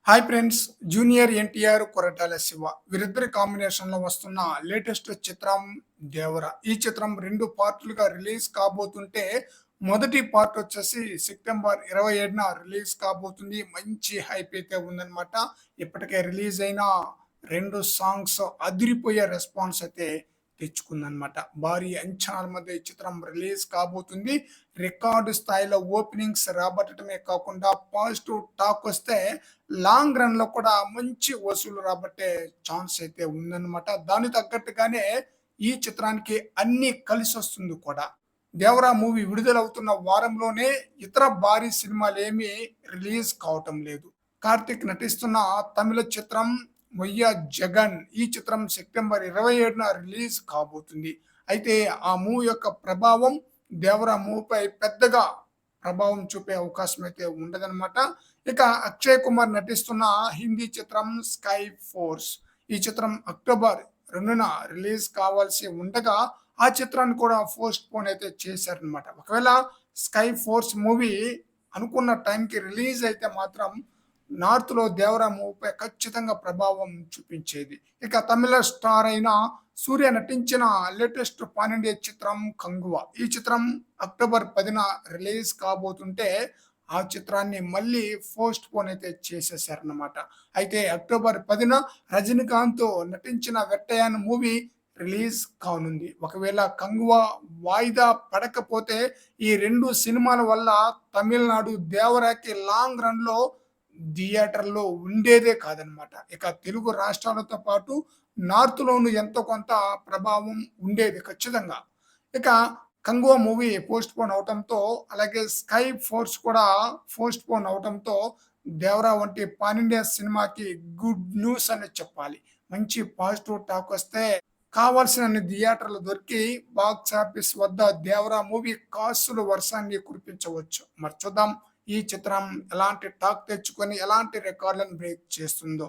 Hi friends! Junior NTR, Koratala Shiva వీరిద్దరి కాంబినేషన్‌లో వస్తున్న లేటెస్ట్ చిత్రం 'దేవర'. ఈ చిత్రం 2 పార్టులుగా రిలీజ్ కాబోతుంటే, మొదటి పార్ట్ వచ్చేసి సెప్టెంబర్ 27న రిలీజ్ కాబోతుంది. మంచి హైప్ అయితే ఉందన్నమాట. ఇప్పటికే రిలీజ్ అయిన 2 సాంగ్స్ అదిరిపోయే రెస్పాన్స్ అయితే తెచ్చుకుందన్నమాట. భారీ అంచనాల మధ్య ఈ చిత్రం రిలీజ్ కాబోతుంది. రికార్డు స్థాయిలో ఓపెనింగ్స్ రాబట్టడమే కాకుండా పాజిటివ్ టాక్ వస్తే లాంగ్ రన్‌లో కూడా మంచి వసూలు రాబట్టే ఛాన్స్ అయితే ఉందన్నమాట. దానికి తగ్గట్టుగానే ఈ చిత్రానికి అన్నీ కలిసొస్తుంది కూడా. 'దేవరా' మూవీ విడుదలవుతున్న వారంలోనే ఇతర భారీ సినిమాలేమీ రిలీజ్ కావటం లేదు. కార్తీక్ నటిస్తున్న తమిళ చిత్రం 'మొయ్య జగన్' ఈ చిత్రం సెప్టెంబర్ 27న రిలీజ్ కాబోతుంది. అయితే ఆ మూవీ యొక్క ప్రభావం 'దేవరా' మూవీపై పెద్దగా ప్రభావం చూపే అవకాశం అయితే ఉండదన్నమాట. ఇక అక్షయ్ కుమార్ నటిస్తున్న హిందీ చిత్రం 'స్కై ఫోర్స్' ఈ చిత్రం అక్టోబర్ 2న రిలీజ్ కావాల్సి ఉండగా, ఆ చిత్రాన్ని కూడా పోస్ట్‌పోన్ అయితే చేశారన్నమాట. ఒకవేళ 'స్కై ఫోర్స్' మూవీ అనుకున్న టైంకి రిలీజ్ అయితే మాత్రం నార్త్‌లో 'దేవరా' మూవీపై ఖచ్చితంగా ప్రభావం చూపించేది. ఇక తమిళ స్టార్ అయిన సూర్య నటించిన లేటెస్ట్ పాన్ ఇండియా చిత్రం 'కంగువ' ఈ చిత్రం అక్టోబర్ 10న రిలీజ్ కాబోతుంటే, ఆ చిత్రాన్ని మళ్ళీ పోస్ట్‌పోన్ అయితే చేసేసారన్నమాట. అయితే అక్టోబర్ 10న రజనీకాంత్ నటించిన 'వెట్టయాన్' మూవీ రిలీజ్ కానుంది. ఒకవేళ 'కంగువ' వాయిదా పడకపోతే ఈ 2 సినిమాల వల్ల తమిళనాడు 'దేవరా'కి లాంగ్ రన్‌లో థియేటర్‌లో ఉండేదే కాదనమాట. ఇక తెలుగు రాష్ట్రాలతో పాటు నార్త్‌లోను ఎంతో కొంత ప్రభావం ఉండేది ఖచ్చితంగా. ఇక 'కంగువ' మూవీ పోస్ట్‌పోన్ అవటంతో, అలాగే 'స్కై ఫోర్స్' కూడా పోస్ట్‌పోన్ అవటంతో 'దేవరా' వంటి పాన్ ఇండియా సినిమాకి గుడ్ న్యూస్ అనే చెప్పాలి. మంచి పాజిటివ్ టాక్ వస్తే కావాల్సినన్ని థియేటర్లు దొరికి బాక్స్ ఆఫీస్ వద్ద 'దేవరా' మూవీ కాసుల వర్షాన్ని కురిపించవచ్చు. మరి చూద్దాం ఈ చిత్రం ఎలాంటి టాక్ తెచ్చుకొని ఎలాంటి రికార్డులను బ్రేక్ చేస్తుందో.